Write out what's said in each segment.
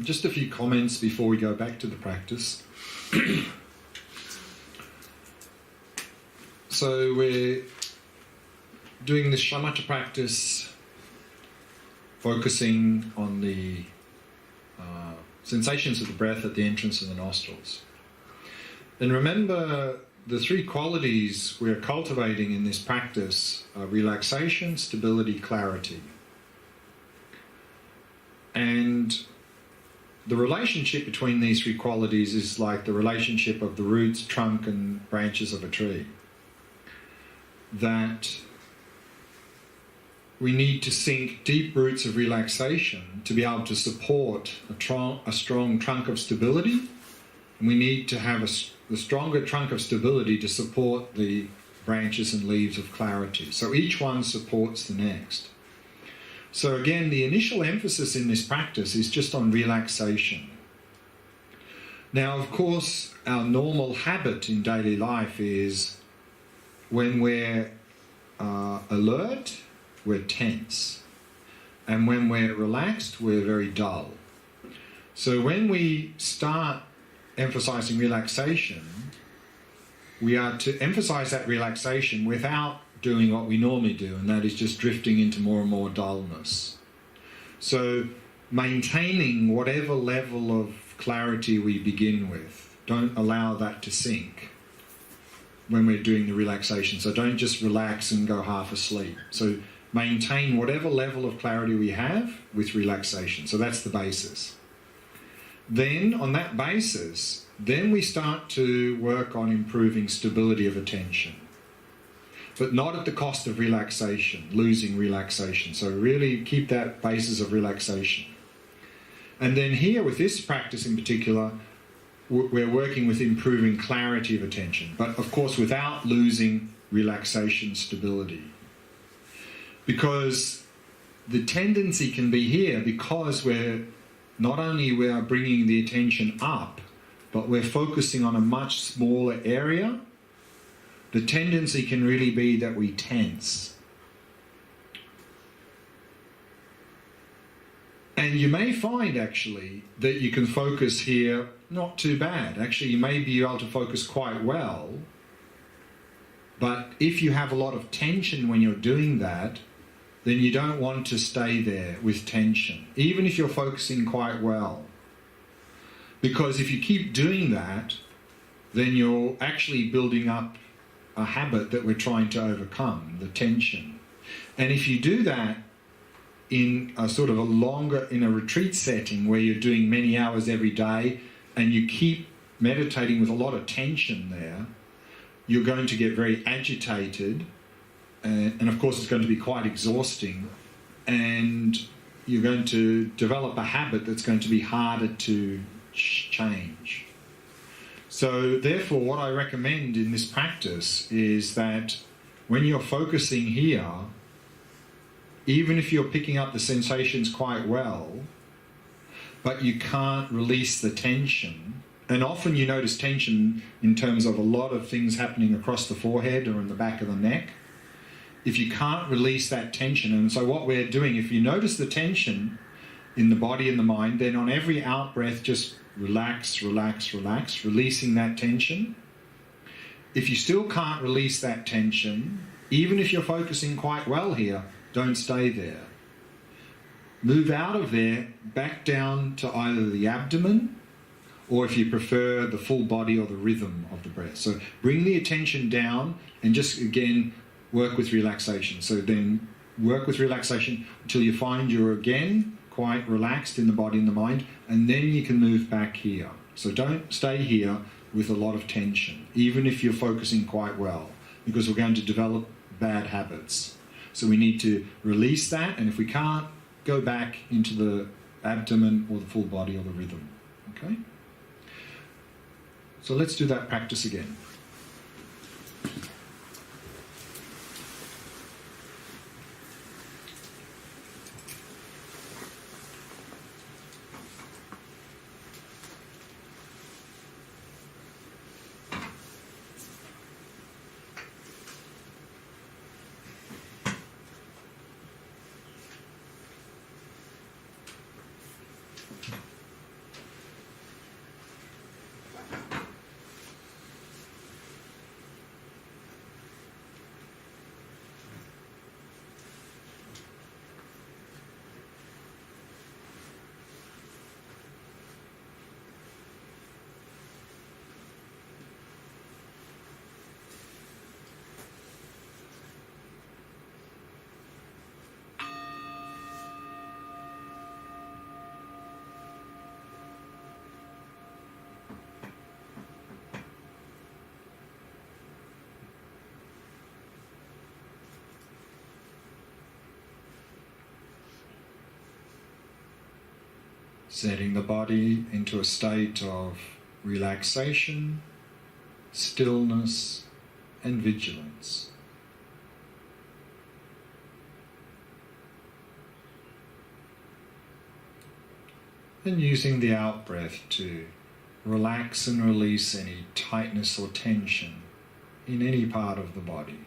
just a few comments before we go back to the practice. So we're doing this Shamatha practice, focusing on the sensations of the breath at the entrance of the nostrils. And remember, the three qualities we're cultivating in this practice are relaxation, stability, clarity. And the relationship between these three qualities is like the relationship of the roots, trunk, and branches of a tree. That we need to sink deep roots of relaxation to be able to support a strong trunk of stability, and we need to have the stronger trunk of stability to support the branches and leaves of clarity. So each one supports the next. So again, the initial emphasis in this practice is just on relaxation. Now, of course, our normal habit in daily life is when we're alert, we're tense. And when we're relaxed, we're very dull. So when we start emphasizing relaxation, we are to emphasize that relaxation without doing what we normally do, and that is just drifting into more and more dullness. So maintaining whatever level of clarity we begin with, don't allow that to sink when we're doing the relaxation. So don't just relax and go half asleep. So maintain whatever level of clarity we have with relaxation. So that's the basis. Then, on that basis, then we start to work on improving stability of attention. But not at the cost of relaxation, losing relaxation. So really keep that basis of relaxation. And then here, with this practice in particular, we're working with improving clarity of attention, but of course without losing relaxation stability. Because the tendency can be here, because we're not only we are bringing the attention up, but we're focusing on a much smaller area, the tendency can really be that we tense. And you may find actually that you can focus here not too bad. Actually, you may be able to focus quite well, but if you have a lot of tension when you're doing that, then you don't want to stay there with tension, even if you're focusing quite well. Because if you keep doing that, then you're actually building up a habit that we're trying to overcome, the tension. And if you do that in a sort of a longer, in a retreat setting where you're doing many hours every day and you keep meditating with a lot of tension there, you're going to get very agitated, and of course it's going to be quite exhausting, and you're going to develop a habit that's going to be harder to change. So therefore, what I recommend in this practice is that when you're focusing here, even if you're picking up the sensations quite well, but you can't release the tension, and often you notice tension in terms of a lot of things happening across the forehead or in the back of the neck, if you can't release that tension, and so what we're doing, if you notice the tension in the body and the mind, then on every out-breath just relax, relax, relax, releasing that tension. If you still can't release that tension, even if you're focusing quite well here, don't stay there. Move out of there, back down to either the abdomen, or if you prefer, the full body or the rhythm of the breath. So bring the attention down and just, again, work with relaxation. So then work with relaxation until you find you're again quite relaxed in the body and the mind, and then you can move back here. So don't stay here with a lot of tension, even if you're focusing quite well, because we're going to develop bad habits. So we need to release that, and if we can't, go back into the abdomen or the full body or the rhythm. Okay? So let's do that practice again. setting the body into a state of relaxation, stillness, and vigilance. And using the out-breath to relax and release any tightness or tension in any part of the body.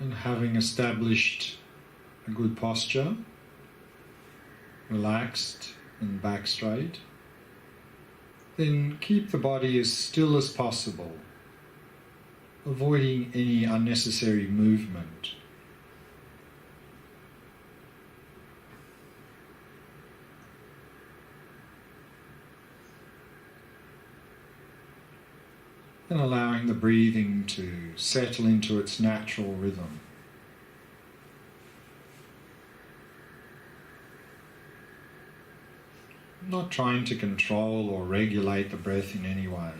And having established a good posture, relaxed and back straight, then keep the body as still as possible, avoiding any unnecessary movement. And allowing the breathing to settle into its natural rhythm. Not trying to control or regulate the breath in any way.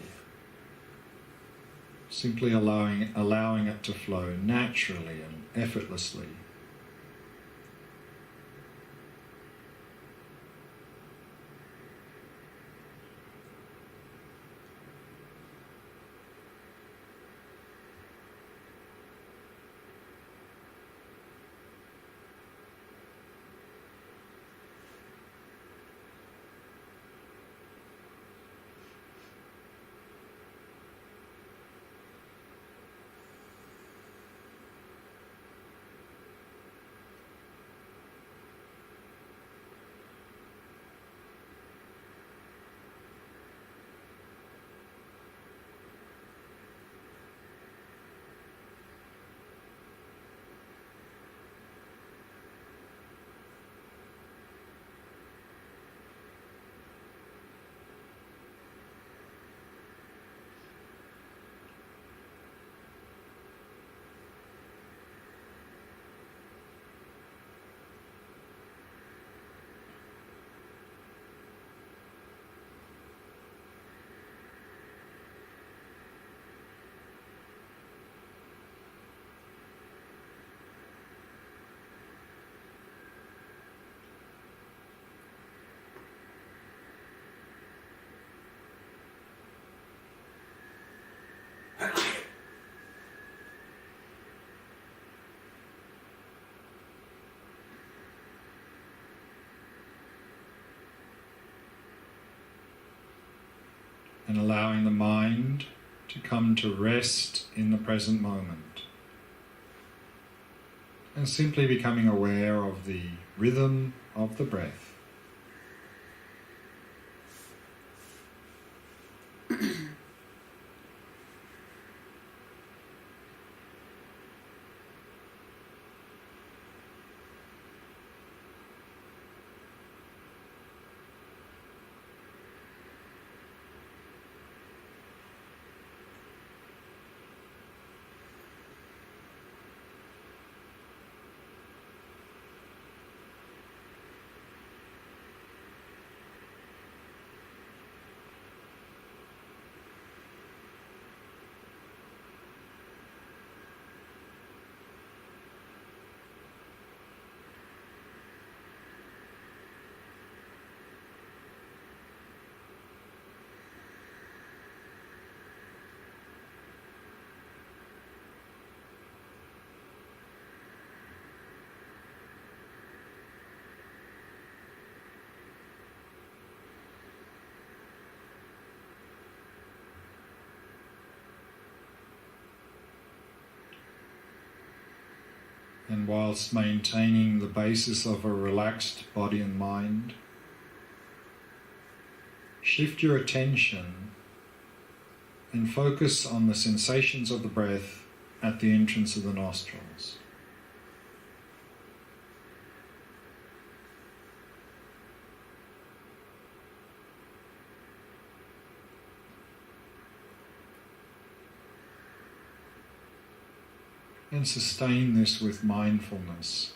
Simply allowing it to flow naturally and effortlessly. And allowing the mind to come to rest in the present moment. And simply becoming aware of the rhythm of the breath. And whilst maintaining the basis of a relaxed body and mind, shift your attention and focus on the sensations of the breath at the entrance of the nostrils. And sustain this with mindfulness.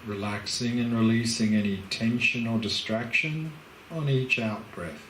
Relaxing and releasing any tension or distraction on each out-breath.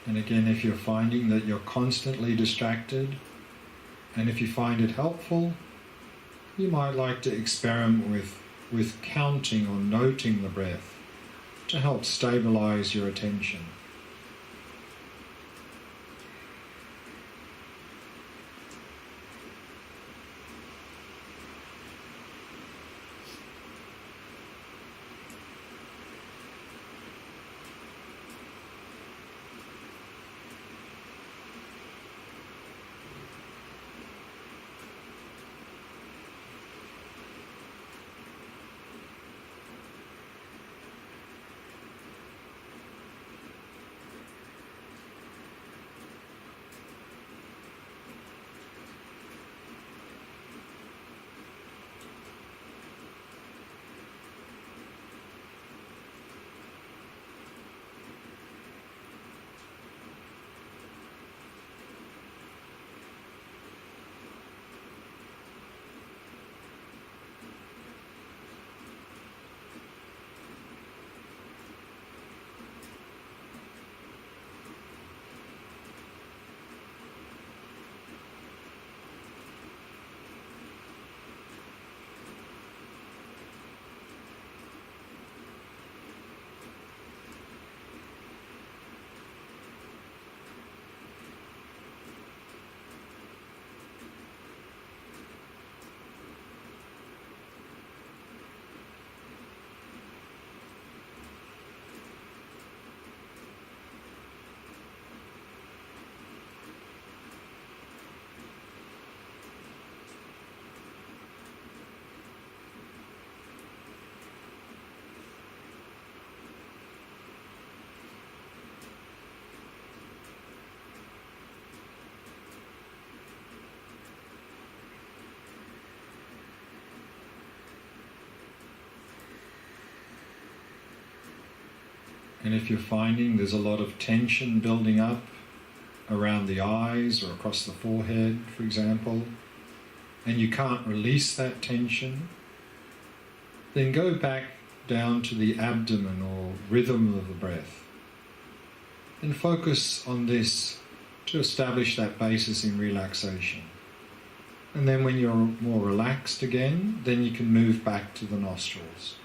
And again, if you're finding that you're constantly distracted, and if you find it helpful, you might like to experiment with counting or noting the breath to help stabilize your attention. And if you're finding there's a lot of tension building up around the eyes or across the forehead, for example, and you can't release that tension, then go back down to the abdomen or rhythm of the breath and focus on this to establish that basis in relaxation. And then when you're more relaxed again, then you can move back to the nostrils.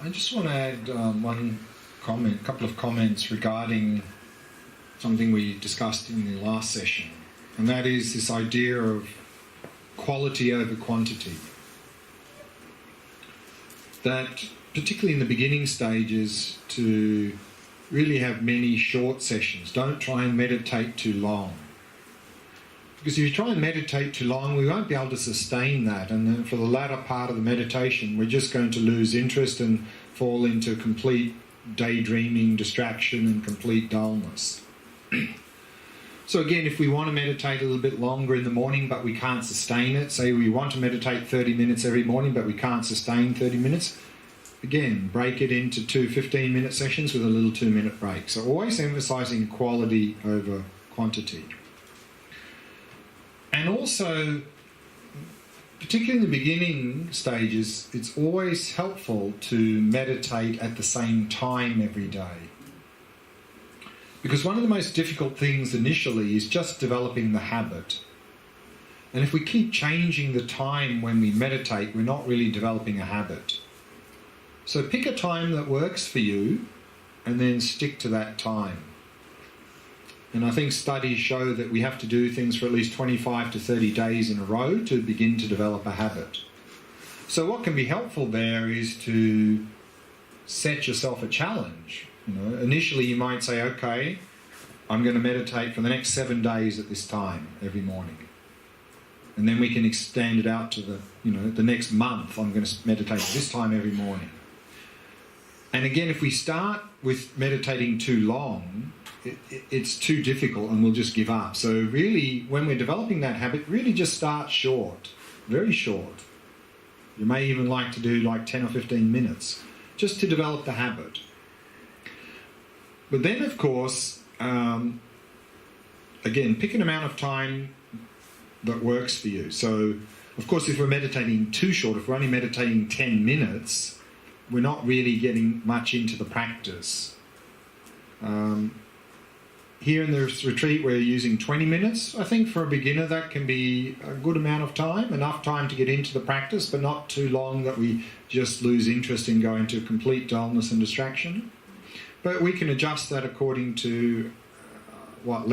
I just want to add one comment, a couple of comments regarding something we discussed in the last session, and that is this idea of quality over quantity. That, particularly in the beginning stages, to really have many short sessions. Don't try and meditate too long. Because if you try and meditate too long, we won't be able to sustain that. And then for the latter part of the meditation, we're just going to lose interest and fall into complete daydreaming, distraction, and complete dullness. So again, if we want to meditate a little bit longer in the morning, but we can't sustain it, say we want to meditate 30 minutes every morning, but we can't sustain 30 minutes, again, break it into 2 15-minute sessions with a little 2-minute break. So always emphasizing quality over quantity. And also, particularly in the beginning stages, it's always helpful to meditate at the same time every day. Because one of the most difficult things initially is just developing the habit. And if we keep changing the time when we meditate, we're not really developing a habit. So pick a time that works for you and then stick to that time. And I think studies show that we have to do things for at least 25 to 30 days in a row to begin to develop a habit. So what can be helpful there is to set yourself a challenge. Initially you might say, okay, I'm going to meditate for the next 7 days at this time every morning. And then we can extend it out to the next month. I'm going to meditate at this time every morning. And again, if we start with meditating too long, it's too difficult and we'll just give up. So really, when we're developing that habit, really just start short, very short. You may even like to do like 10 or 15 minutes, just to develop the habit. But then, of course, again, pick an amount of time that works for you. So, of course, if we're meditating too short, if we're only meditating 10 minutes, we're not really getting much into the practice. Here in this retreat, we're using 20 minutes. I think for a beginner, that can be a good amount of time, enough time to get into the practice, but not too long that we just lose interest in going to complete dullness and distraction. But we can adjust that according to what level